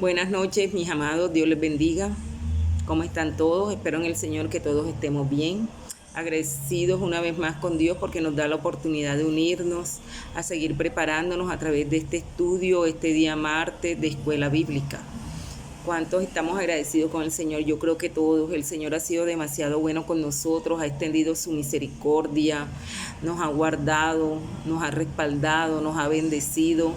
Buenas noches, mis amados, Dios les bendiga. ¿Cómo están todos? Espero en el Señor que todos estemos bien. Agradecidos una vez más con Dios porque nos da la oportunidad de unirnos, a seguir preparándonos a través de este estudio, este día martes de Escuela Bíblica. ¿Cuántos estamos agradecidos con el Señor? Yo creo que todos. El Señor ha sido demasiado bueno con nosotros, ha extendido su misericordia, nos ha guardado, nos ha respaldado, nos ha bendecido.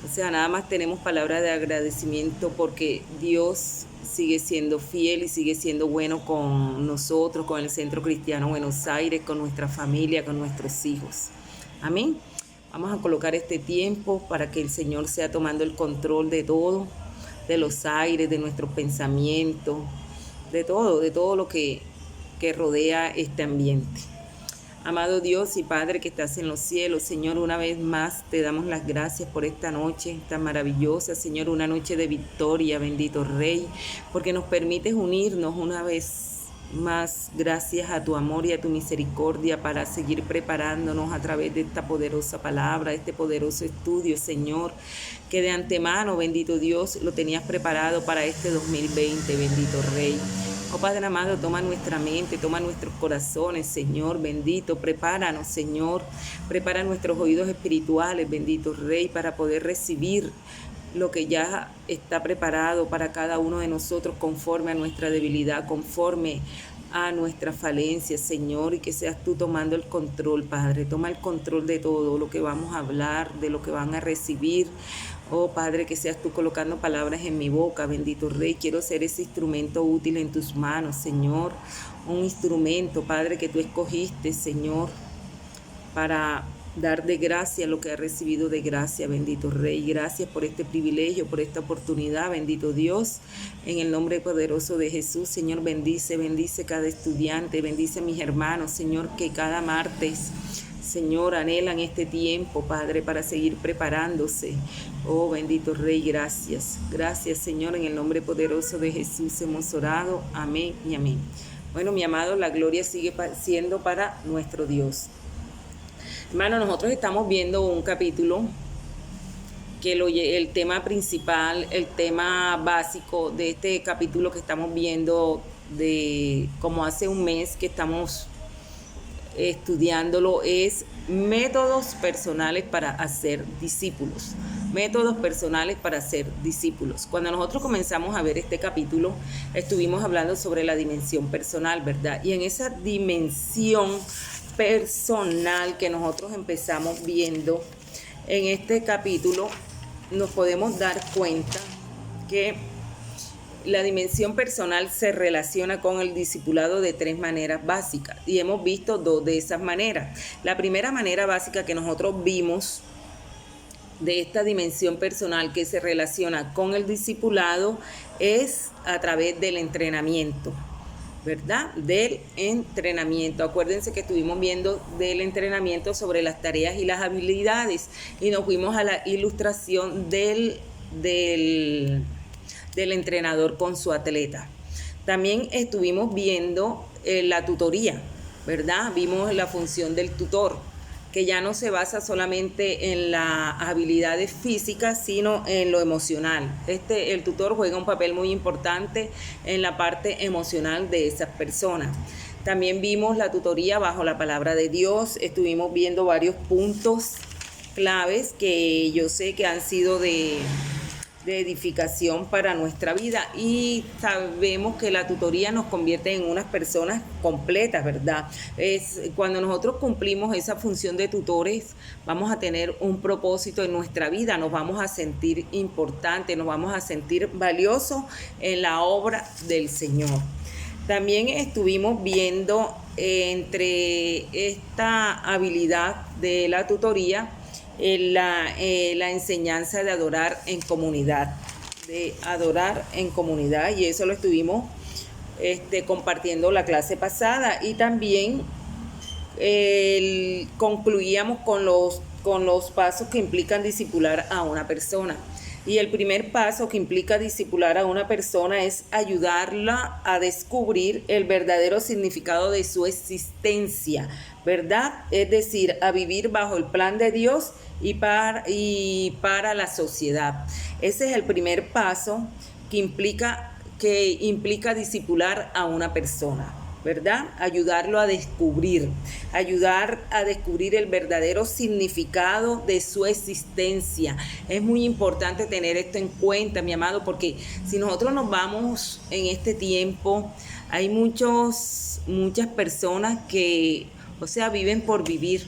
O sea, nada más tenemos palabras de agradecimiento porque Dios sigue siendo fiel y sigue siendo bueno con nosotros, con el Centro Cristiano Buenos Aires, con nuestra familia, con nuestros hijos. Amén. Vamos a colocar este tiempo para que el Señor sea tomando el control de todo, de los aires, de nuestros pensamientos, de todo lo que rodea este ambiente. Amado Dios y Padre que estás en los cielos, Señor, una vez más te damos las gracias por esta noche tan maravillosa, Señor, una noche de victoria, bendito Rey, porque nos permites unirnos una vez más gracias a tu amor y a tu misericordia para seguir preparándonos a través de esta poderosa palabra, este poderoso estudio, Señor, que de antemano, bendito Dios, lo tenías preparado para este 2020, bendito Rey. Oh Padre amado, toma nuestra mente, toma nuestros corazones, Señor, bendito, prepáranos, Señor, prepara nuestros oídos espirituales, bendito Rey, para poder recibir lo que ya está preparado para cada uno de nosotros conforme a nuestra debilidad, conforme a nuestra falencia, Señor, y que seas tú tomando el control, Padre. Toma el control de todo lo que vamos a hablar, de lo que van a recibir. Oh Padre, que seas tú colocando palabras en mi boca, bendito Rey. Quiero ser ese instrumento útil en tus manos, Señor. Un instrumento, Padre, que tú escogiste, Señor, para dar de gracia lo que ha recibido de gracia, bendito Rey. Gracias por este privilegio, por esta oportunidad, bendito Dios. En el nombre poderoso de Jesús, Señor, bendice cada estudiante, bendice a mis hermanos, Señor, que cada martes, Señor, anhelan este tiempo, Padre, para seguir preparándose. Oh, bendito Rey, gracias. Gracias, Señor, en el nombre poderoso de Jesús hemos orado. Amén y amén. Bueno, mi amado, la gloria sigue siendo para nuestro Dios. Hermano, nosotros estamos viendo un capítulo que el tema principal, el tema básico de este capítulo que estamos viendo de como hace un mes que estamos estudiándolo es métodos personales para hacer discípulos. Métodos personales para ser discípulos. Cuando nosotros comenzamos a ver este capítulo, estuvimos hablando sobre la dimensión personal, ¿verdad? Y en esa dimensión personal que nosotros empezamos viendo en este capítulo, nos podemos dar cuenta que la dimensión personal se relaciona con el discipulado de tres maneras básicas y hemos visto dos de esas maneras. La primera manera básica que nosotros vimos de esta dimensión personal que se relaciona con el discipulado es a través del entrenamiento, ¿verdad? Del entrenamiento. Acuérdense que estuvimos viendo del entrenamiento sobre las tareas y las habilidades y nos fuimos a la ilustración del entrenador con su atleta. También estuvimos viendo la tutoría, ¿verdad? Vimos la función del tutor, que ya no se basa solamente en las habilidades físicas, sino en lo emocional. El tutor juega un papel muy importante en la parte emocional de esas personas. También vimos la tutoría bajo la palabra de Dios. Estuvimos viendo varios puntos claves que yo sé que han sido de edificación para nuestra vida y sabemos que la tutoría nos convierte en unas personas completas, ¿verdad? Cuando nosotros cumplimos esa función de tutores, vamos a tener un propósito en nuestra vida, nos vamos a sentir importantes, nos vamos a sentir valiosos en la obra del Señor. También estuvimos viendo entre esta habilidad de la tutoría la enseñanza de adorar en comunidad, y eso lo estuvimos compartiendo la clase pasada y también concluíamos con los pasos que implican discipular a una persona. Y el primer paso que implica discipular a una persona es ayudarla a descubrir el verdadero significado de su existencia, ¿verdad? Es decir, a vivir bajo el plan de Dios y para la sociedad. Ese es el primer paso que implica discipular a una persona, ¿verdad? Ayudar a descubrir el verdadero significado de su existencia. Es muy importante tener esto en cuenta, mi amado, porque si nosotros nos vamos en este tiempo, hay muchas personas que, viven por vivir,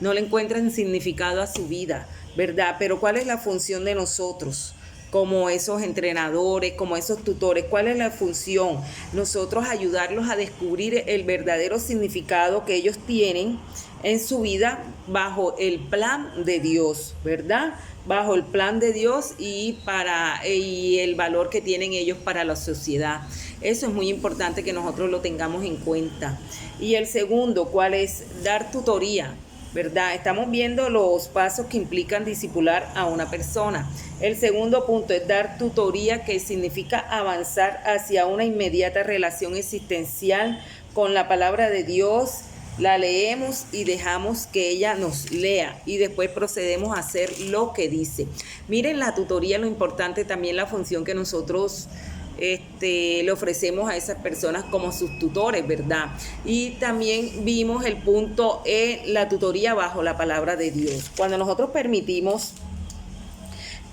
no le encuentran significado a su vida, ¿verdad? Pero ¿cuál es la función de nosotros? Como esos entrenadores, como esos tutores, ¿cuál es la función? Nosotros ayudarlos a descubrir el verdadero significado que ellos tienen en su vida bajo el plan de Dios, ¿verdad? Bajo el plan de Dios y el valor que tienen ellos para la sociedad. Eso es muy importante que nosotros lo tengamos en cuenta. Y el segundo, ¿cuál es? Dar tutoría, ¿verdad? Estamos viendo los pasos que implican discipular a una persona. El segundo punto es dar tutoría, que significa avanzar hacia una inmediata relación existencial con la palabra de Dios. La leemos y dejamos que ella nos lea y después procedemos a hacer lo que dice. Miren, la tutoría, lo importante también, la función que nosotros le ofrecemos a esas personas como sus tutores, ¿verdad? Y también vimos el punto la tutoría bajo la palabra de Dios. Cuando nosotros permitimos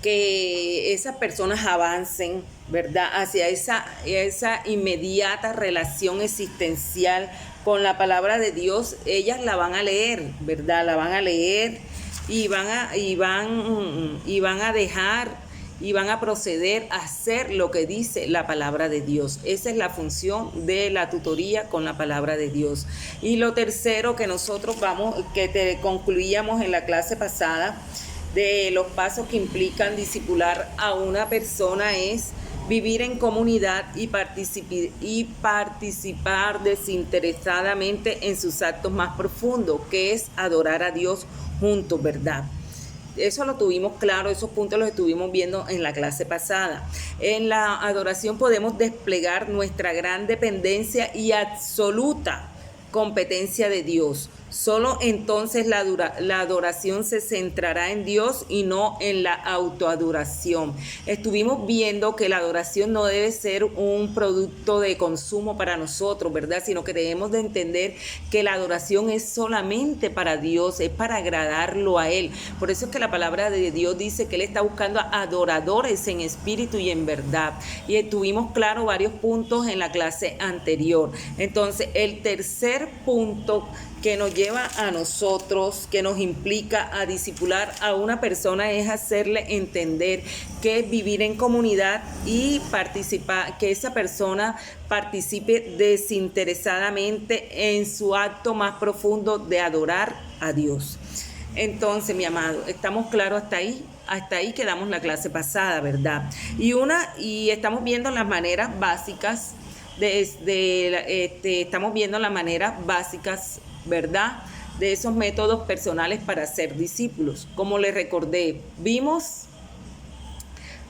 que esas personas avancen, ¿verdad?, hacia esa inmediata relación existencial con la palabra de Dios, ellas la van a leer, ¿verdad? La van a leer y van a proceder a hacer lo que dice la palabra de Dios. Esa es la función de la tutoría con la palabra de Dios. Y lo tercero que nosotros concluíamos en la clase pasada, de los pasos que implican discipular a una persona, es vivir en comunidad y participar desinteresadamente en sus actos más profundos, que es adorar a Dios juntos, ¿verdad? Eso lo tuvimos claro, esos puntos los estuvimos viendo en la clase pasada. En la adoración podemos desplegar nuestra gran dependencia y absoluta competencia de Dios. Solo entonces la adoración se centrará en Dios y no en la autoadoración. Estuvimos viendo que la adoración no debe ser un producto de consumo para nosotros, ¿verdad? Sino que debemos de entender que la adoración es solamente para Dios, es para agradarlo a Él. Por eso es que la palabra de Dios dice que Él está buscando adoradores en espíritu y en verdad. Y tuvimos claro varios puntos en la clase anterior. Entonces, el tercer punto que nos lleva a nosotros, que nos implica a discipular a una persona, es hacerle entender que es vivir en comunidad y participar, que esa persona participe desinteresadamente en su acto más profundo de adorar a Dios. Entonces, mi amado, ¿estamos claros hasta ahí? Hasta ahí quedamos la clase pasada, ¿verdad? Y estamos viendo las maneras básicas estamos viendo las maneras básicas, ¿verdad?, de esos métodos personales para ser discípulos. Como les recordé, vimos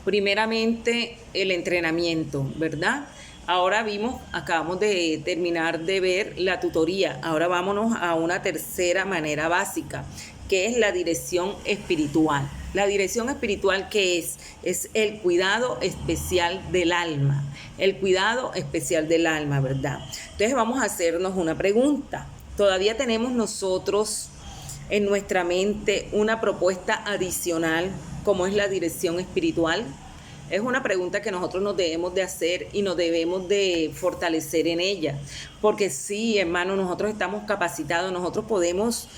primeramente el entrenamiento, ¿verdad? Ahora acabamos de terminar de ver la tutoría. Ahora vámonos a una tercera manera básica, que es la dirección espiritual. La dirección espiritual, ¿qué es? Es el cuidado especial del alma. El cuidado especial del alma, ¿verdad? Entonces vamos a hacernos una pregunta. ¿Todavía tenemos nosotros en nuestra mente una propuesta adicional como es la dirección espiritual? Es una pregunta que nosotros nos debemos de hacer y nos debemos de fortalecer en ella. Porque sí, hermano, nosotros estamos capacitados, nosotros podemos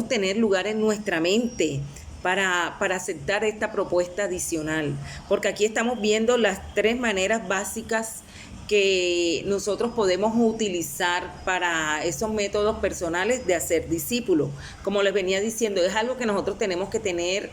tener lugar en nuestra mente para aceptar esta propuesta adicional. Porque aquí estamos viendo las tres maneras básicas que nosotros podemos utilizar para esos métodos personales de hacer discípulos. Como les venía diciendo, es algo que nosotros tenemos que tener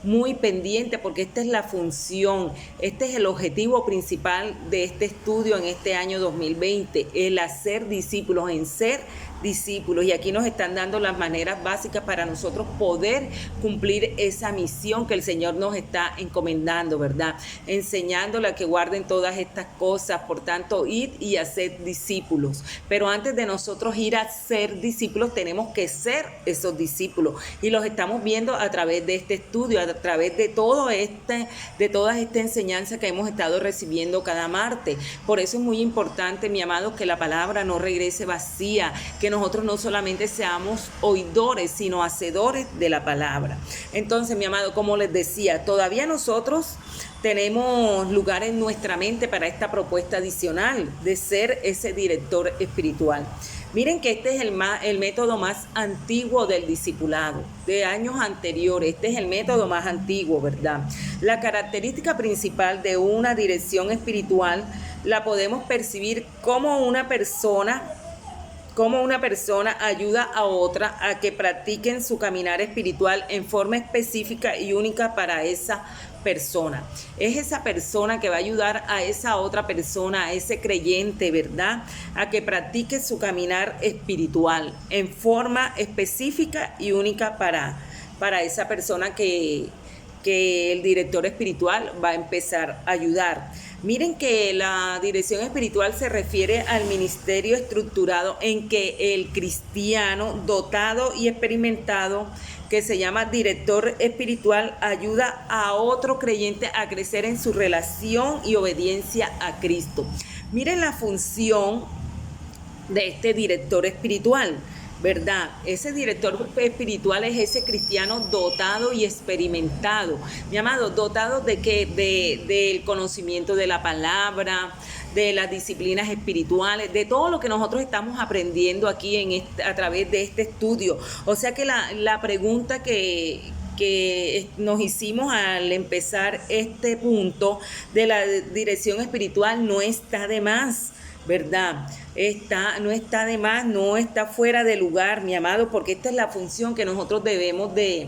muy pendiente, porque esta es la función, este es el objetivo principal de este estudio en este año 2020, el hacer discípulos, en ser discípulos. Y aquí nos están dando las maneras básicas para nosotros poder cumplir esa misión que el Señor nos está encomendando, ¿verdad? Enseñándole a que guarden todas estas cosas. Por tanto, id y haced discípulos. Pero antes de nosotros ir a ser discípulos, tenemos que ser esos discípulos. Y los estamos viendo a través de este estudio, a través de toda esta enseñanza que hemos estado recibiendo cada martes. Por eso es muy importante, mi amado, que la palabra no regrese vacía, que nosotros no solamente seamos oidores, sino hacedores de la palabra. Entonces, mi amado, como les decía, todavía nosotros tenemos lugar en nuestra mente para esta propuesta adicional de ser ese director espiritual. Miren que este es el método más antiguo del discipulado, de años anteriores. Este es el método más antiguo, ¿verdad? La característica principal de una dirección espiritual la podemos percibir como una persona ayuda a otra a que practiquen su caminar espiritual en forma específica y única para esa persona. Es esa persona que va a ayudar a esa otra persona, a ese creyente, ¿verdad?, a que practique su caminar espiritual en forma específica y única para esa persona que el director espiritual va a empezar a ayudar. Miren que la dirección espiritual se refiere al ministerio estructurado en que el cristiano dotado y experimentado, que se llama director espiritual, ayuda a otro creyente a crecer en su relación y obediencia a Cristo. Miren la función de este director espiritual, ¿verdad? Ese director espiritual es ese cristiano dotado y experimentado, mi amado, dotado de que del conocimiento de la palabra, de las disciplinas espirituales, de todo lo que nosotros estamos aprendiendo aquí a través de este estudio. O sea que la pregunta que nos hicimos al empezar este punto de la dirección espiritual no está de más, ¿verdad? No está de más, no está fuera de lugar, mi amado, porque esta es la función que nosotros debemos de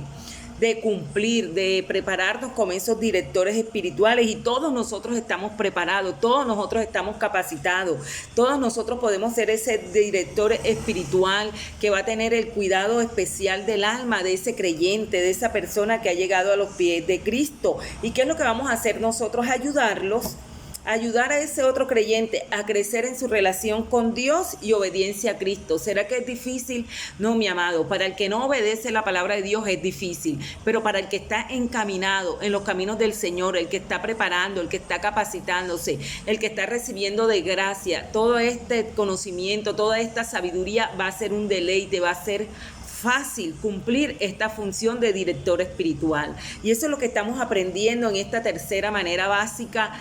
cumplir, de prepararnos como esos directores espirituales, y todos nosotros estamos preparados, todos nosotros estamos capacitados, todos nosotros podemos ser ese director espiritual que va a tener el cuidado especial del alma de ese creyente, de esa persona que ha llegado a los pies de Cristo. ¿Y qué es lo que vamos a hacer nosotros? Ayudar a ese otro creyente a crecer en su relación con Dios y obediencia a Cristo. ¿Será que es difícil? No, mi amado. Para el que no obedece la palabra de Dios es difícil, pero para el que está encaminado en los caminos del Señor, el que está preparando, el que está capacitándose, el que está recibiendo de gracia todo este conocimiento, toda esta sabiduría, va a ser un deleite, va a ser fácil cumplir esta función de director espiritual. Y eso es lo que estamos aprendiendo en esta tercera manera básica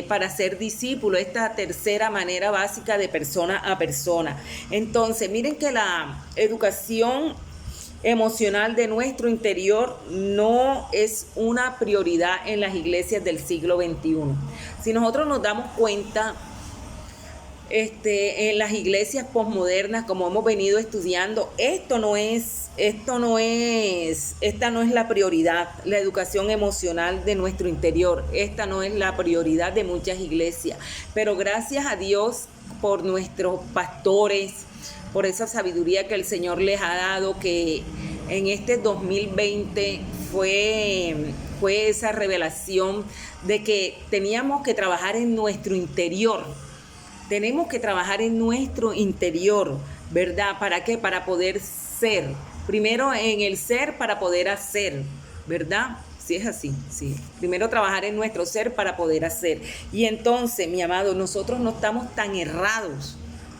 para ser discípulo, esta tercera manera básica de persona a persona. Entonces, miren que la educación emocional de nuestro interior no es una prioridad en las iglesias del siglo XXI. Si nosotros nos damos cuenta, en las iglesias posmodernas, como hemos venido estudiando, esta no es la prioridad, la educación emocional de nuestro interior. Esta no es la prioridad de muchas iglesias, pero gracias a Dios por nuestros pastores, por esa sabiduría que el Señor les ha dado, que en este 2020 fue esa revelación de que teníamos que trabajar en nuestro interior. Tenemos que trabajar en nuestro interior, ¿verdad? ¿Para qué? Para poder ser. Primero en el ser para poder hacer, ¿verdad? Sí, es así, sí. Primero trabajar en nuestro ser para poder hacer. Y entonces, mi amado, nosotros no estamos tan errados,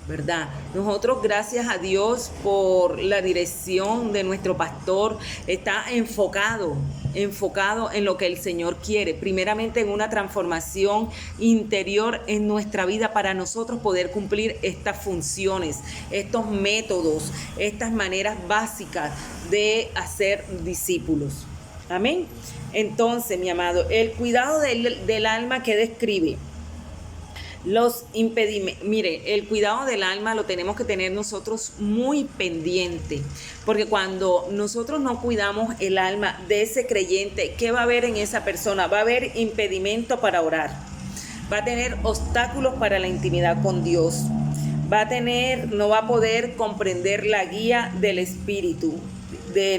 ¿verdad? Nosotros, gracias a Dios por la dirección de nuestro pastor, está enfocado en lo que el Señor quiere, primeramente en una transformación interior en nuestra vida para nosotros poder cumplir estas funciones, estos métodos, estas maneras básicas de hacer discípulos. Amén. Entonces, mi amado, el cuidado del alma que describe los impedimentos. Mire, el cuidado del alma lo tenemos que tener nosotros muy pendiente, porque cuando nosotros no cuidamos el alma de ese creyente, ¿qué va a haber en esa persona? Va a haber impedimento para orar, va a tener obstáculos para la intimidad con Dios, no va a poder comprender la guía del Espíritu.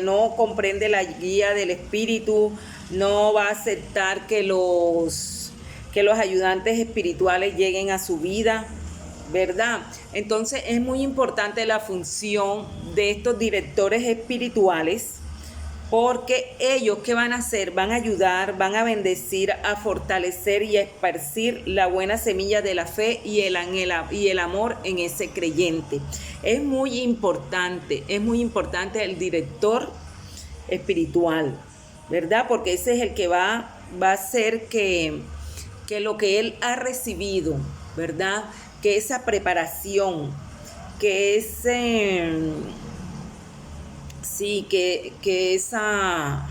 No comprende la guía del Espíritu, no va a aceptar que los ayudantes espirituales lleguen a su vida, ¿verdad? Entonces es muy importante la función de estos directores espirituales, porque ellos, ¿qué van a hacer? Van a ayudar, van a bendecir, a fortalecer y a esparcir la buena semilla de la fe y el amor en ese creyente. Es muy importante el director espiritual, ¿verdad? Porque ese es el que va a hacer que lo que él ha recibido, ¿verdad? Que esa preparación, que ese... Sí, que esa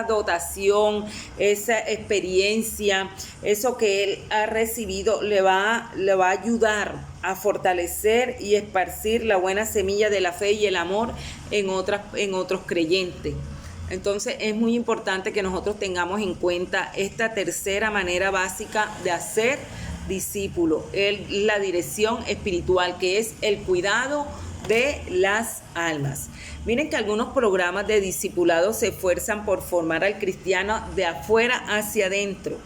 dotación, esa experiencia, eso que él ha recibido le va a ayudar a fortalecer y esparcir la buena semilla de la fe y el amor en otros creyentes. Entonces es muy importante que nosotros tengamos en cuenta esta tercera manera básica de hacer discípulo, la dirección espiritual, que es el cuidado de las almas. Miren que algunos programas de discipulado se esfuerzan por formar al cristiano de afuera hacia adentro,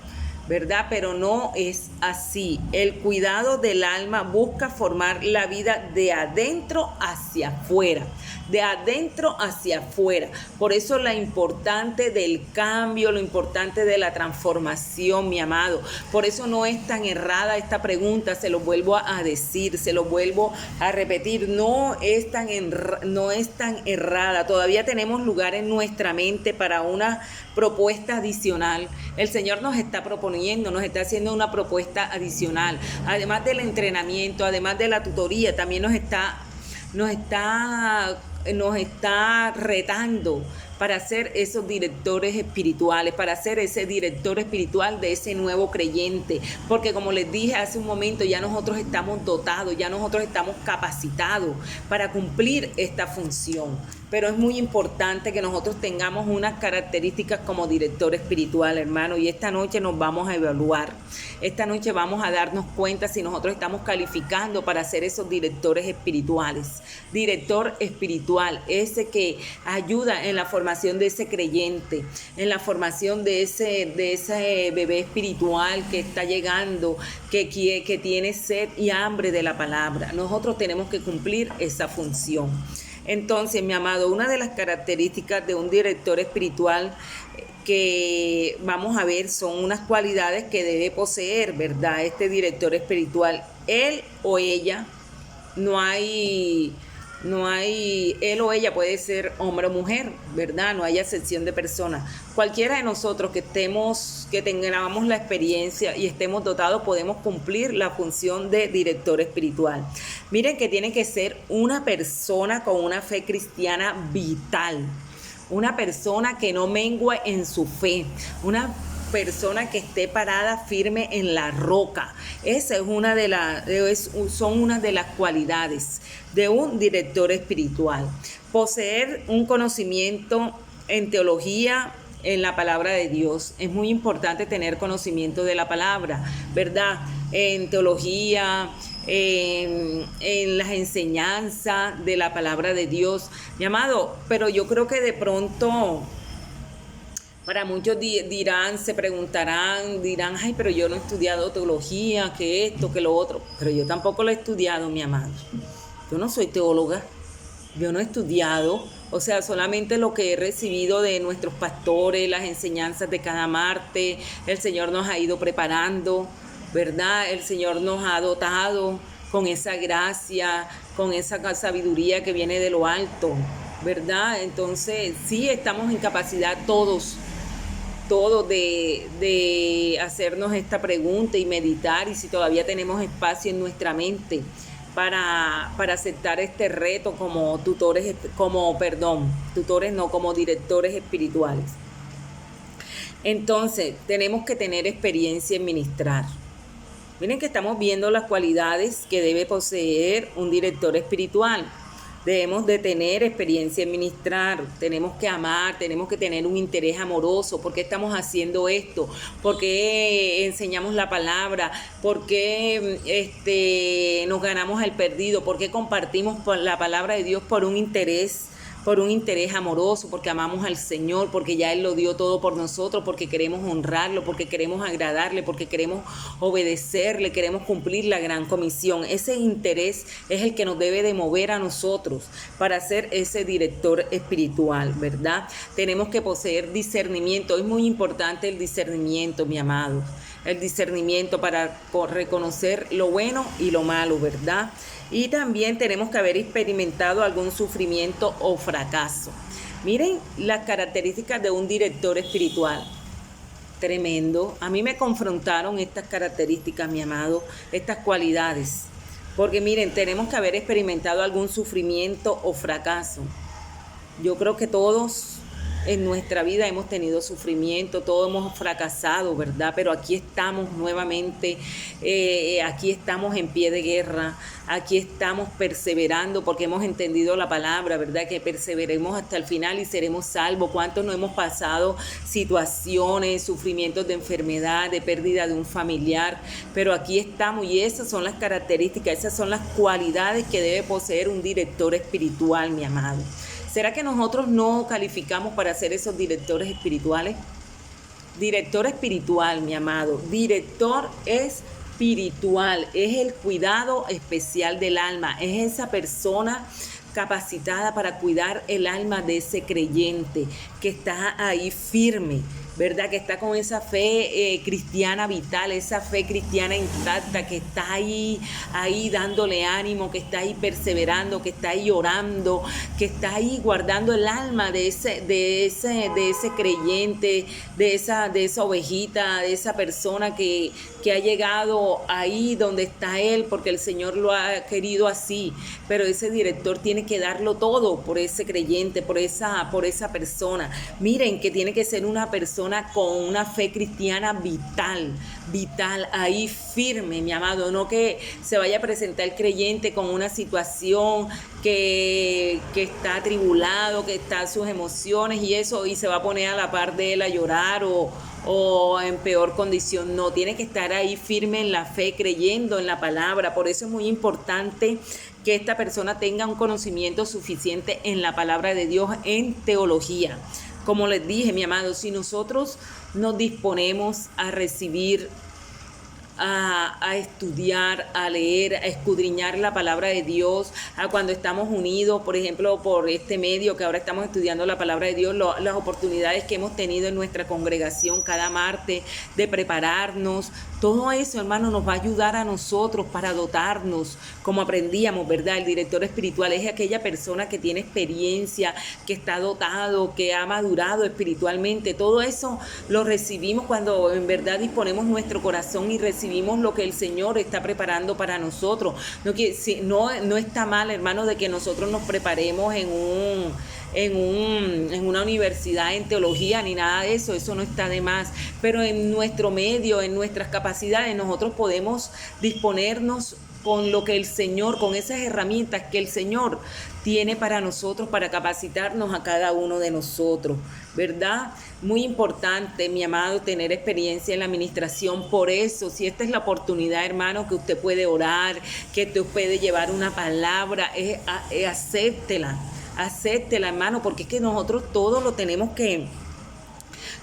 ¿verdad? Pero no es así. El cuidado del alma busca formar la vida de adentro hacia afuera. De adentro hacia afuera. Por eso la importante del cambio, lo importante de la transformación, mi amado. Por eso no es tan errada esta pregunta, se lo vuelvo a decir, se lo vuelvo a repetir. No es tan errada. Todavía tenemos lugar en nuestra mente para una propuesta adicional. El Señor nos está proponiendo, nos está haciendo una propuesta adicional. Además del entrenamiento, además de la tutoría, también nos está retando para ser esos directores espirituales, para ser ese director espiritual de ese nuevo creyente, porque como les dije hace un momento, ya nosotros estamos dotados, ya nosotros estamos capacitados para cumplir esta función. Pero es muy importante que nosotros tengamos unas características como director espiritual, hermano, y esta noche nos vamos a evaluar. Esta noche vamos a darnos cuenta si nosotros estamos calificando para ser esos directores espirituales. Director espiritual, ese que ayuda en la formación de ese creyente, en la formación de ese bebé espiritual que está llegando, que tiene sed y hambre de la palabra. Nosotros tenemos que cumplir esa función. Entonces, mi amado, una de las características de un director espiritual que vamos a ver son unas cualidades que debe poseer, ¿verdad? Este director espiritual, él o ella, no hay él o ella, puede ser hombre o mujer, ¿verdad? No hay acepción de persona. Cualquiera de nosotros que tengamos la experiencia y estemos dotados, podemos cumplir la función de director espiritual. Miren que tiene que ser una persona con una fe cristiana vital, una persona que no mengue en su fe, una persona que esté parada firme en la roca. Esa es son una de las cualidades de un director espiritual. Poseer un conocimiento en teología, en la palabra de Dios. Es muy importante tener conocimiento de la palabra, ¿verdad? En teología, en las enseñanzas de la palabra de Dios. Mi amado, pero yo creo que de pronto para muchos se preguntarán, dirán, ay, pero yo no he estudiado teología, que esto, que lo otro. Pero yo tampoco lo he estudiado, mi amado. Yo no soy teóloga, yo no he estudiado, o sea, solamente lo que he recibido de nuestros pastores, las enseñanzas de cada martes. El Señor nos ha ido preparando, ¿verdad? El Señor nos ha dotado con esa gracia, con esa sabiduría que viene de lo alto, ¿verdad? Entonces, sí estamos en capacidad todos de hacernos esta pregunta y meditar, y si todavía tenemos espacio en nuestra mente para aceptar este reto como como directores espirituales. Entonces, tenemos que tener experiencia en ministrar. Miren que estamos viendo las cualidades que debe poseer un director espiritual. Debemos de tener experiencia en ministrar, tenemos que amar, tenemos que tener un interés amoroso. ¿Por qué estamos haciendo esto? ¿Por qué enseñamos la palabra? ¿Por qué nos ganamos el perdido? ¿Por qué compartimos la palabra de Dios por un interés? Por un interés amoroso, porque amamos al Señor, porque ya Él lo dio todo por nosotros, porque queremos honrarlo, porque queremos agradarle, porque queremos obedecerle, queremos cumplir la gran comisión. Ese interés es el que nos debe de mover a nosotros para ser ese director espiritual, ¿verdad? Tenemos que poseer discernimiento. Es muy importante el discernimiento, mi amado. El discernimiento para reconocer lo bueno y lo malo, ¿verdad? Y también tenemos que haber experimentado algún sufrimiento o fracaso. Miren las características de un director espiritual. Tremendo. A mí me confrontaron estas características, mi amado, estas cualidades. Porque miren, tenemos que haber experimentado algún sufrimiento o fracaso. Yo creo que todos en nuestra vida hemos tenido sufrimiento, todos hemos fracasado, ¿verdad? Pero aquí estamos nuevamente, aquí estamos en pie de guerra, aquí estamos perseverando porque hemos entendido la palabra, ¿verdad? Que perseveremos hasta el final y seremos salvos. ¿Cuántos no hemos pasado situaciones, sufrimientos de enfermedad, de pérdida de un familiar? Pero aquí estamos y esas son las características, esas son las cualidades que debe poseer un director espiritual, mi amado. ¿Será que nosotros no calificamos para ser esos directores espirituales? Director espiritual, mi amado. Director espiritual es el cuidado especial del alma. Es esa persona capacitada para cuidar el alma de ese creyente que está ahí firme, ¿verdad? Que está con esa fe cristiana vital, esa fe cristiana intacta, que está ahí dándole ánimo, que está ahí perseverando, que está ahí orando, que está ahí guardando el alma de ese creyente, de esa ovejita, de esa persona que ha llegado ahí donde está él, porque el Señor lo ha querido así. Pero ese director tiene que darlo todo por ese creyente, por esa persona. Miren que tiene que ser una persona con una fe cristiana vital, ahí firme, mi amado. No que se vaya a presentar el creyente con una situación que está atribulado, que está sus emociones y eso, y se va a poner a la par de él a llorar o en peor condición. No, tiene que estar ahí firme en la fe, creyendo en la palabra. Por eso es muy importante que esta persona tenga un conocimiento suficiente en la palabra de Dios, en teología. Como les dije, mi amado, si nosotros nos disponemos a recibir, a estudiar, a leer, a escudriñar la palabra de Dios, a cuando estamos unidos, por ejemplo, por este medio que ahora estamos estudiando la palabra de Dios, las oportunidades que hemos tenido en nuestra congregación cada martes de prepararnos, todo eso, hermano, nos va a ayudar a nosotros para dotarnos, como aprendíamos, ¿verdad? El director espiritual es aquella persona que tiene experiencia, que está dotado, que ha madurado espiritualmente. Todo eso lo recibimos cuando en verdad disponemos nuestro corazón y recibimos lo que el Señor está preparando para nosotros. No está mal, hermano, de que nosotros nos preparemos en una universidad en teología ni nada de eso, eso no está de más, pero en nuestro medio, en nuestras capacidades, nosotros podemos disponernos con lo que el Señor, con esas herramientas que el Señor tiene para nosotros, para capacitarnos a cada uno de nosotros, ¿verdad? Muy importante, mi amado, tener experiencia en la administración. Por eso, si esta es la oportunidad, hermano, que usted puede orar, que usted puede llevar una palabra, acéptela, hermano, porque es que nosotros todos lo tenemos que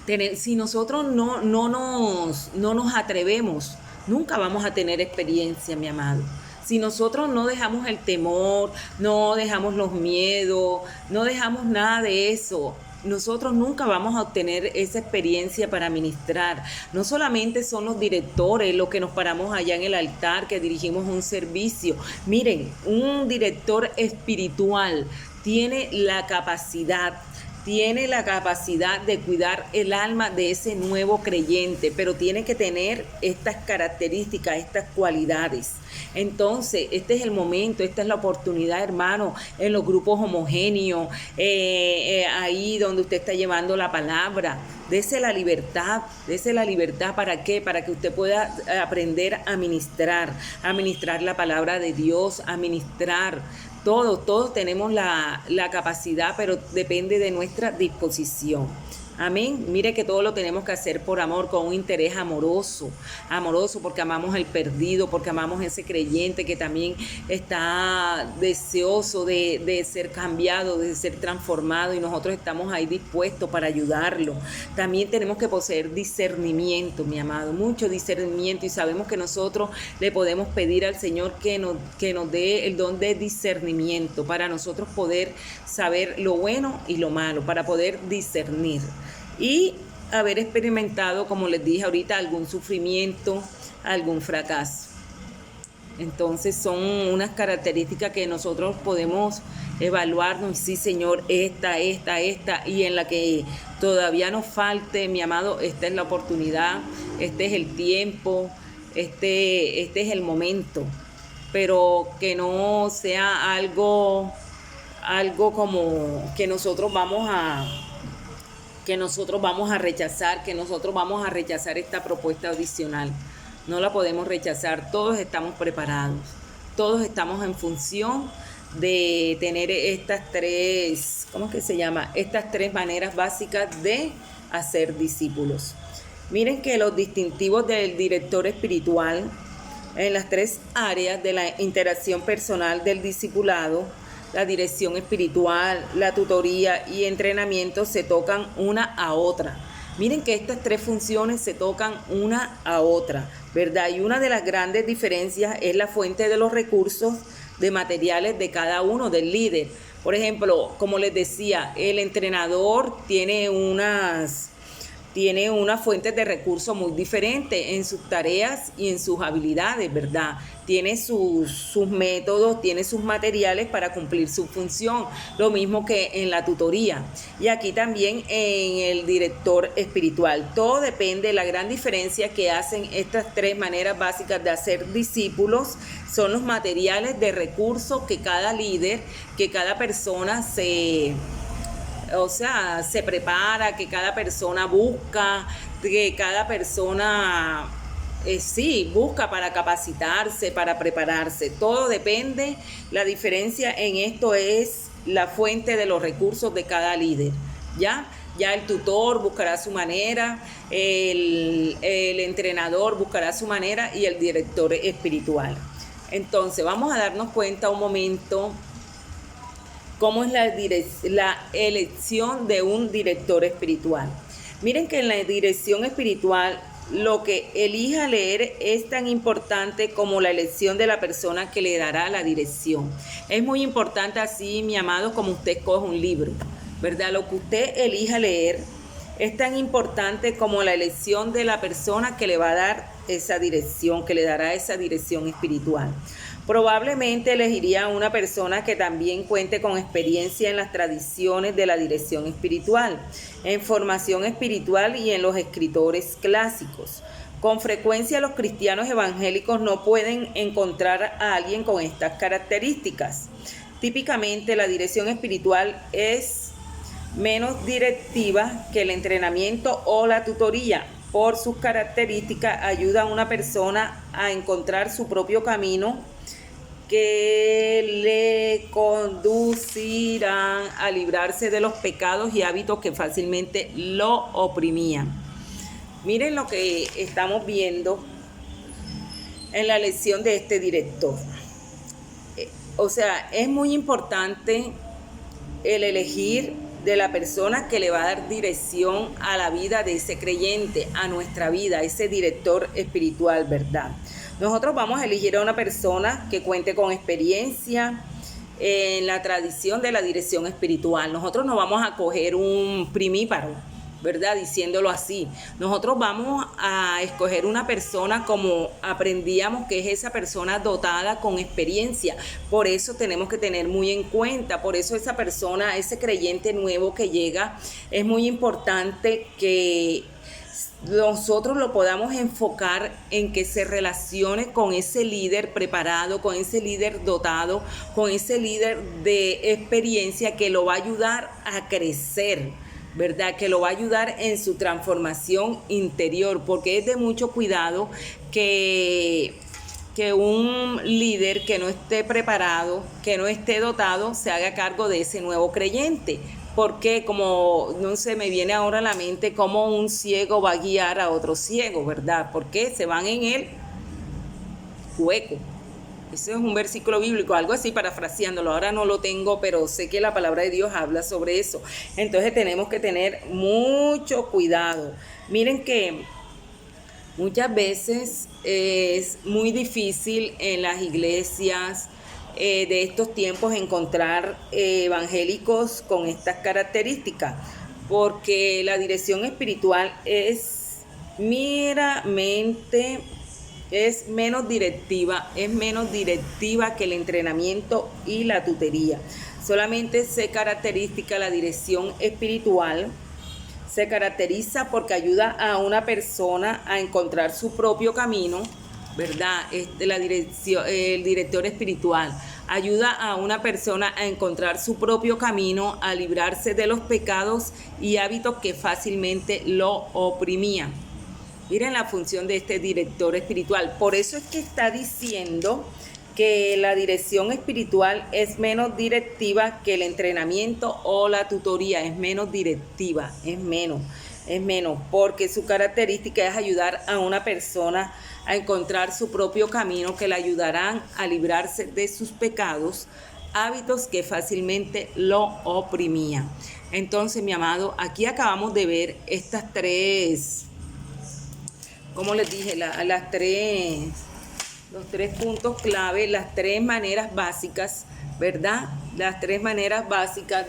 tener. Si nosotros no nos atrevemos, nunca vamos a tener experiencia, mi amado. Si nosotros no dejamos el temor, no dejamos los miedos, no dejamos nada de eso, nosotros nunca vamos a obtener esa experiencia para ministrar. No solamente son los directores los que nos paramos allá en el altar, que dirigimos un servicio. Miren, un director espiritual tiene la capacidad de cuidar el alma de ese nuevo creyente, pero tiene que tener estas características, estas cualidades. Entonces, este es el momento, esta es la oportunidad, hermano, en los grupos homogéneos, ahí donde usted está llevando la palabra. Dese la libertad, ¿para qué? Para que usted pueda aprender a ministrar la palabra de Dios, a ministrar, Todos tenemos la capacidad, pero depende de nuestra disposición. Amén. Mire que todo lo tenemos que hacer por amor, con un interés amoroso, porque amamos al perdido, porque amamos a ese creyente que también está deseoso de ser cambiado, de ser transformado, y nosotros estamos ahí dispuestos para ayudarlo. También tenemos que poseer discernimiento, mi amado, mucho discernimiento, y sabemos que nosotros le podemos pedir al Señor que nos dé el don de discernimiento para nosotros poder saber lo bueno y lo malo, para poder discernir. Y haber experimentado, como les dije ahorita, algún sufrimiento, algún fracaso. Entonces son unas características que nosotros podemos evaluarnos. Sí, Señor, esta, y en la que todavía nos falte, mi amado, esta es la oportunidad, este es el tiempo, este es el momento. Pero que no sea algo como que nosotros vamos a rechazar, esta propuesta adicional. No la podemos rechazar, todos estamos preparados, todos estamos en función de tener estas tres maneras básicas de hacer discípulos. Miren que los distintivos del director espiritual en las tres áreas de la interacción personal del discipulado, la dirección espiritual, la tutoría y entrenamiento, se tocan una a otra. Miren que estas tres funciones se tocan una a otra, ¿verdad? Y una de las grandes diferencias es la fuente de los recursos de materiales de cada uno del líder. Por ejemplo, como les decía, el entrenador tiene unas fuentes de recursos muy diferentes en sus tareas y en sus habilidades, ¿verdad? Tiene sus métodos, tiene sus materiales para cumplir su función, lo mismo que en la tutoría. Y aquí también en el director espiritual. Todo depende, la gran diferencia que hacen estas tres maneras básicas de hacer discípulos son los materiales de recursos que cada líder, que cada persona se prepara, que cada persona busca, que cada persona busca para capacitarse, para prepararse. Todo depende, la diferencia en esto es la fuente de los recursos de cada líder, ¿ya? Ya el tutor buscará su manera, el entrenador buscará su manera y el director espiritual. Entonces, vamos a darnos cuenta un momento cómo es la elección de un director espiritual. Miren que en la dirección espiritual lo que elija leer es tan importante como la elección de la persona que le dará la dirección. Es muy importante así, mi amado, como usted coge un libro, ¿verdad? Lo que usted elija leer es tan importante como la elección de la persona que le va a dar esa dirección, que le dará esa dirección espiritual. Probablemente elegiría a una persona que también cuente con experiencia en las tradiciones de la dirección espiritual, en formación espiritual y en los escritores clásicos. Con frecuencia los cristianos evangélicos no pueden encontrar a alguien con estas características. Típicamente la dirección espiritual es menos directiva que el entrenamiento o la tutoría. Por sus características ayuda a una persona a encontrar su propio camino que le conducirán a librarse de los pecados y hábitos que fácilmente lo oprimían. Miren lo que estamos viendo en la elección de este director. Es muy importante el elegir de la persona que le va a dar dirección a la vida de ese creyente, a nuestra vida, ese director espiritual, ¿verdad? Nosotros vamos a elegir a una persona que cuente con experiencia en la tradición de la dirección espiritual. Nosotros no vamos a coger un primíparo, ¿verdad? Diciéndolo así. Nosotros vamos a escoger una persona como aprendíamos que es esa persona dotada con experiencia. Por eso tenemos que tener muy en cuenta, por eso esa persona, ese creyente nuevo que llega, es muy importante que nosotros lo podamos enfocar en que se relacione con ese líder preparado, con ese líder dotado, con ese líder de experiencia que lo va a ayudar a crecer, ¿verdad? Que lo va a ayudar en su transformación interior, porque es de mucho cuidado que que un líder que no esté preparado, que no esté dotado, se haga cargo de ese nuevo creyente. Porque como, no sé, me viene ahora a la mente cómo un ciego va a guiar a otro ciego, ¿verdad? Porque se van en el hueco. Ese es un versículo bíblico, algo así parafraseándolo. Ahora no lo tengo, pero sé que la palabra de Dios habla sobre eso. Entonces tenemos que tener mucho cuidado. Miren que muchas veces es muy difícil en las iglesias de estos tiempos encontrar evangélicos con estas características, porque la dirección espiritual es meramente, es menos directiva que el entrenamiento y la tutoría. Solamente se caracteriza la dirección espiritual. Se caracteriza porque ayuda a una persona a encontrar su propio camino, ¿verdad? El director espiritual ayuda a una persona a encontrar su propio camino, a librarse de los pecados y hábitos que fácilmente lo oprimían. Miren la función de este director espiritual. Por eso es que está diciendo que la dirección espiritual es menos directiva que el entrenamiento o la tutoría. Es menos directiva, es menos, porque su característica es ayudar a una persona a encontrar su propio camino que le ayudarán a librarse de sus pecados, hábitos que fácilmente lo oprimían. Entonces, mi amado, aquí acabamos de ver estas tres, como les dije, los tres puntos clave, las tres maneras básicas, ¿verdad? Las tres maneras básicas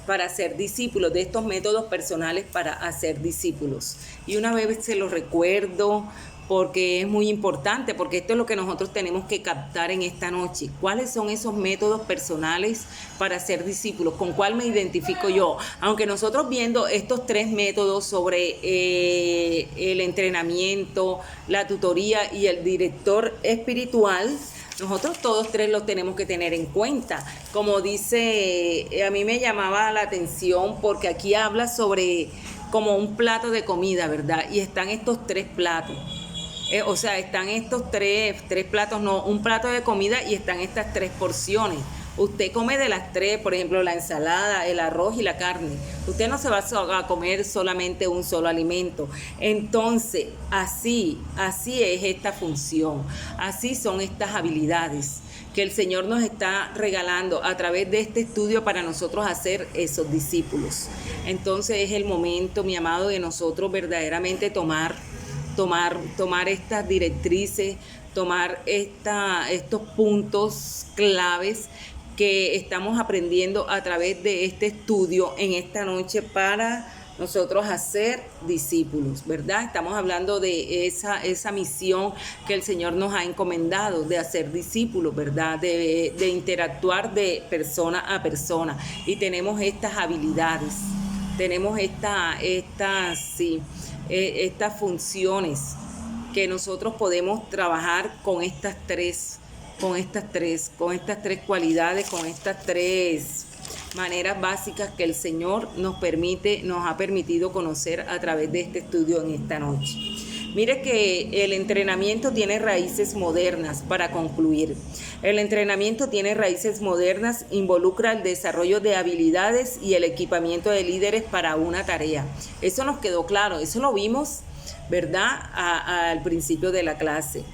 para ser discípulos, de estos métodos personales para hacer discípulos. Y una vez se los recuerdo porque es muy importante, porque esto es lo que nosotros tenemos que captar en esta noche. ¿Cuáles son esos métodos personales para ser discípulos? ¿Con cuál me identifico yo? Aunque nosotros viendo estos tres métodos sobre el entrenamiento, la tutoría y el director espiritual, nosotros todos tres los tenemos que tener en cuenta. Como dice, a mí me llamaba la atención porque aquí habla sobre como un plato de comida, ¿verdad? Y están estos tres platos. O sea, están estos tres platos, no, un plato de comida y están estas tres porciones. Usted come de las tres, por ejemplo, la ensalada, el arroz y la carne. Usted no se va a comer solamente un solo alimento. Entonces, así es esta función. Así son estas habilidades que el Señor nos está regalando a través de este estudio para nosotros hacer esos discípulos. Entonces es el momento, mi amado, de nosotros verdaderamente tomar estas directrices, tomar estos puntos claves que estamos aprendiendo a través de este estudio en esta noche para nosotros hacer discípulos, ¿verdad? Estamos hablando de esa misión que el Señor nos ha encomendado, de hacer discípulos, ¿verdad? De interactuar de persona a persona. Y tenemos estas habilidades, tenemos estas funciones que nosotros podemos trabajar con estas tres cualidades, con estas tres maneras básicas que el Señor nos ha permitido conocer a través de este estudio en esta noche. Mire que el entrenamiento tiene raíces modernas. Para concluir, el entrenamiento tiene raíces modernas, involucra el desarrollo de habilidades y el equipamiento de líderes para una tarea. Eso nos quedó claro, eso lo vimos, ¿verdad? Al principio de la clase.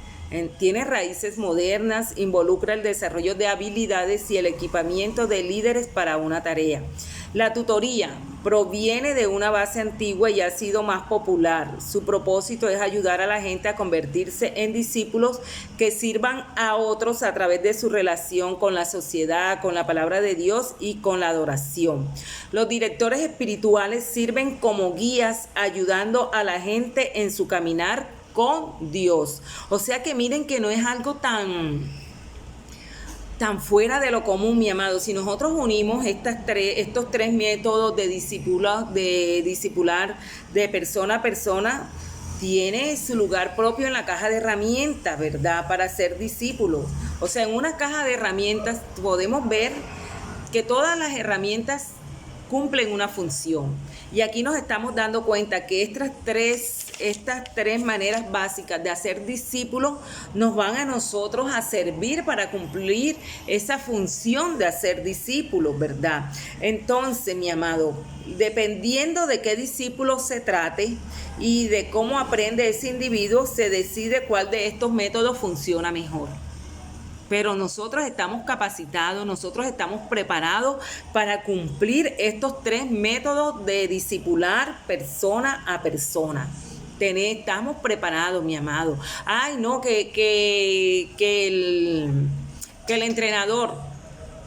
Tiene raíces modernas, involucra el desarrollo de habilidades y el equipamiento de líderes para una tarea. La tutoría proviene de una base antigua y ha sido más popular. Su propósito es ayudar a la gente a convertirse en discípulos que sirvan a otros a través de su relación con la sociedad, con la palabra de Dios y con la adoración. Los directores espirituales sirven como guías, ayudando a la gente en su caminar con Dios. O sea que miren que no es algo tan fuera de lo común, mi amado. Si nosotros unimos estos tres métodos de discipular de persona a persona, tiene su lugar propio en la caja de herramientas, ¿verdad? Para ser discípulos. O sea, en una caja de herramientas podemos ver que todas las herramientas cumplen una función. Y aquí nos estamos dando cuenta que estas tres estas tres maneras básicas de hacer discípulos nos van a nosotros a servir para cumplir esa función de hacer discípulos, ¿verdad? Entonces, mi amado, dependiendo de qué discípulo se trate y de cómo aprende ese individuo, se decide cuál de estos métodos funciona mejor. Pero nosotros estamos capacitados, nosotros estamos preparados para cumplir estos tres métodos de discipular persona a persona. Estamos preparados, mi amado. Ay, no, que el entrenador...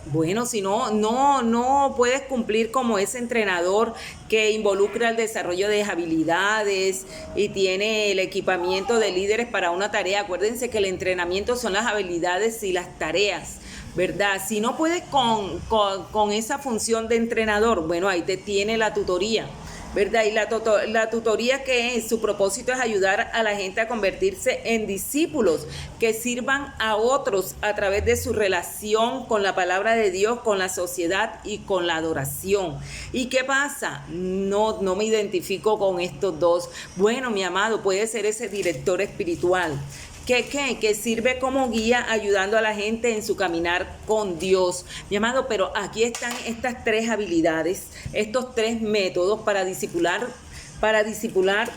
Bueno, si no puedes cumplir como ese entrenador que involucra el desarrollo de habilidades y tiene el equipamiento de líderes para una tarea. Acuérdense que el entrenamiento son las habilidades y las tareas, ¿verdad? Si no puedes con esa función de entrenador, bueno, ahí te tiene la tutoría, ¿verdad? Y la tutoría, que es su propósito, es ayudar a la gente a convertirse en discípulos que sirvan a otros a través de su relación con la palabra de Dios, con la sociedad y con la adoración. ¿Y qué pasa? No me identifico con estos dos. Bueno, mi amado, puede ser ese director espiritual que sirve como guía ayudando a la gente en su caminar con Dios. Mi amado, pero aquí están estas tres habilidades, estos tres métodos para discipular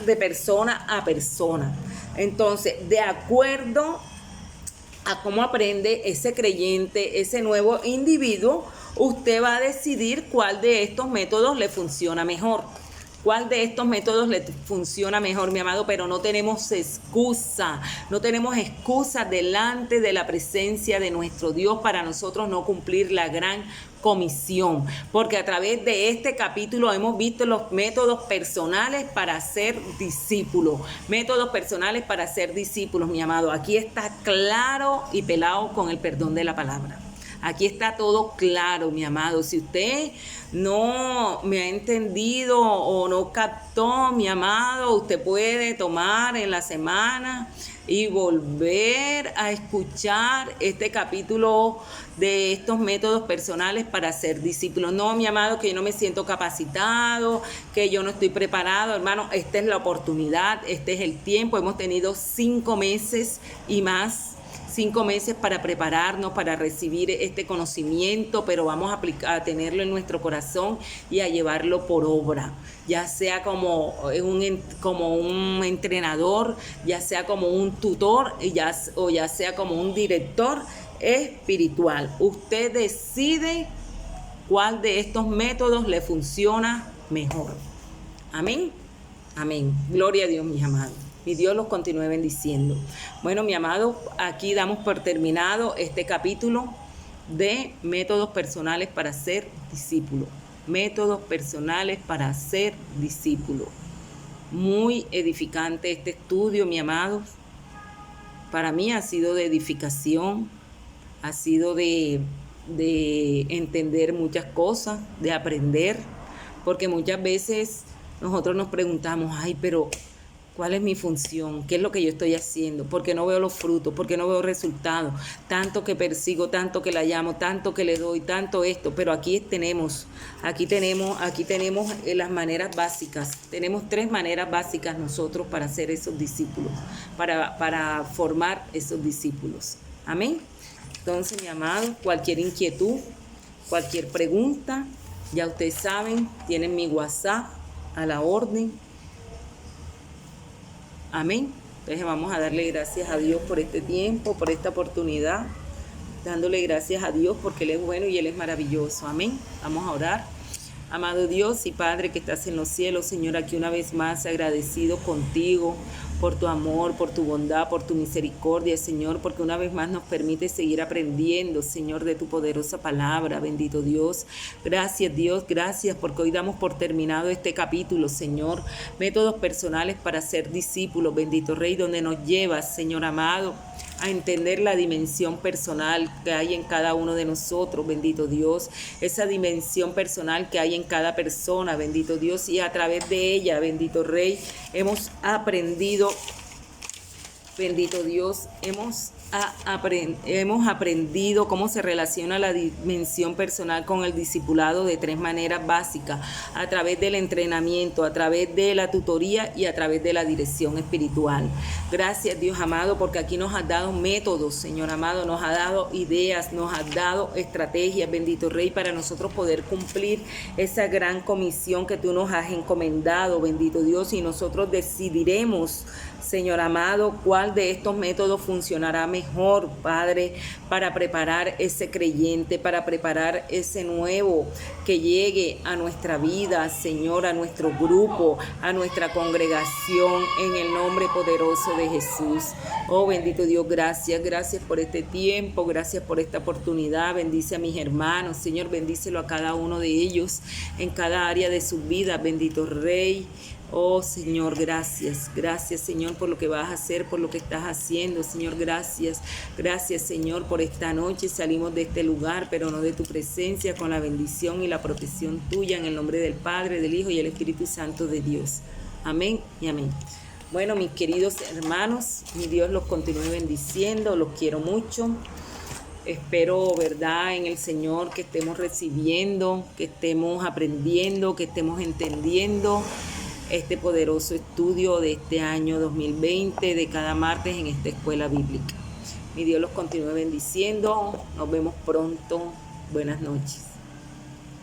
de persona a persona. Entonces, de acuerdo a cómo aprende ese creyente, ese nuevo individuo, usted va a decidir cuál de estos métodos le funciona mejor. ¿Cuál de estos métodos le funciona mejor, mi amado? Pero no tenemos excusa delante de la presencia de nuestro Dios para nosotros no cumplir la gran comisión, porque a través de este capítulo hemos visto los métodos personales para ser discípulos, mi amado. Aquí está claro y pelado con el perdón de la palabra. Aquí está todo claro, mi amado. Si usted no me ha entendido o no captó, mi amado, usted puede tomar en la semana y volver a escuchar este capítulo de estos métodos personales para ser discípulo. No, mi amado, que yo no me siento capacitado, que yo no estoy preparado. Hermano, esta es la oportunidad, este es el tiempo. Hemos tenido 5 meses y más. 5 meses para prepararnos, para recibir este conocimiento, pero vamos a tenerlo en nuestro corazón y a llevarlo por obra, ya sea como un entrenador, ya sea como un tutor, o ya sea como un director espiritual. Usted decide cuál de estos métodos le funciona mejor. Amén. Amén. Gloria a Dios, mis amados. Y Dios los continúe bendiciendo. Bueno, mi amado, aquí damos por terminado este capítulo de métodos personales para ser discípulo. Métodos personales para ser discípulo. Muy edificante este estudio, mi amado. Para mí ha sido de edificación, ha sido de entender muchas cosas, de aprender, porque muchas veces nosotros nos preguntamos, ay, pero ¿cuál es mi función? ¿Qué es lo que yo estoy haciendo? ¿Por qué no veo los frutos? ¿Por qué no veo resultados? Tanto que persigo, tanto que la llamo, tanto que le doy, tanto esto. Pero aquí tenemos las maneras básicas. Tenemos 3 maneras básicas nosotros para hacer esos discípulos, para formar esos discípulos. Amén. Entonces, mi amado, cualquier inquietud, cualquier pregunta, ya ustedes saben, tienen mi WhatsApp a la orden. Amén. Entonces vamos a darle gracias a Dios por este tiempo, por esta oportunidad, dándole gracias a Dios porque Él es bueno y Él es maravilloso. Amén. Vamos a orar. Amado Dios y Padre que estás en los cielos, Señor, aquí una vez más agradecido contigo por tu amor, por tu bondad, por tu misericordia, Señor, porque una vez más nos permite seguir aprendiendo, Señor, de tu poderosa palabra. Bendito Dios. Gracias, Dios, gracias porque hoy damos por terminado este capítulo, Señor. Métodos personales para ser discípulos, bendito Rey, donde nos llevas, Señor amado, a entender la dimensión personal que hay en cada uno de nosotros, bendito Dios, esa dimensión personal que hay en cada persona, bendito Dios, y a través de ella, bendito Rey, hemos aprendido, bendito Dios, hemos hemos aprendido cómo se relaciona la dimensión personal con el discipulado de 3 maneras básicas: a través del entrenamiento, a través de la tutoría y a través de la dirección espiritual. Gracias, Dios amado, porque aquí nos has dado métodos, Señor amado, nos has dado ideas, nos has dado estrategias, bendito Rey, para nosotros poder cumplir esa gran comisión que tú nos has encomendado, bendito Dios, y nosotros decidiremos, Señor amado, cuál de estos métodos funcionará mejor, Padre, para preparar ese creyente, para preparar ese nuevo que llegue a nuestra vida, Señor, a nuestro grupo, a nuestra congregación, en el nombre poderoso de Jesús. Oh, bendito Dios, gracias por este tiempo, gracias por esta oportunidad. Bendice a mis hermanos, Señor, bendícelo a cada uno de ellos en cada área de su vida, bendito Rey. Oh Señor, gracias Señor por lo que vas a hacer, por lo que estás haciendo, Señor, gracias Señor por esta noche. Salimos de este lugar, pero no de tu presencia, con la bendición y la protección tuya, en el nombre del Padre, del Hijo y el Espíritu Santo de Dios. Amén y amén. Bueno, mis queridos hermanos, mi Dios los continúe bendiciendo, los quiero mucho. Espero, ¿verdad?, en el Señor que estemos recibiendo, que estemos aprendiendo, que estemos entendiendo este poderoso estudio de este año 2020, de cada martes en esta escuela bíblica. Mi Dios los continúe bendiciendo. Nos vemos pronto. Buenas noches.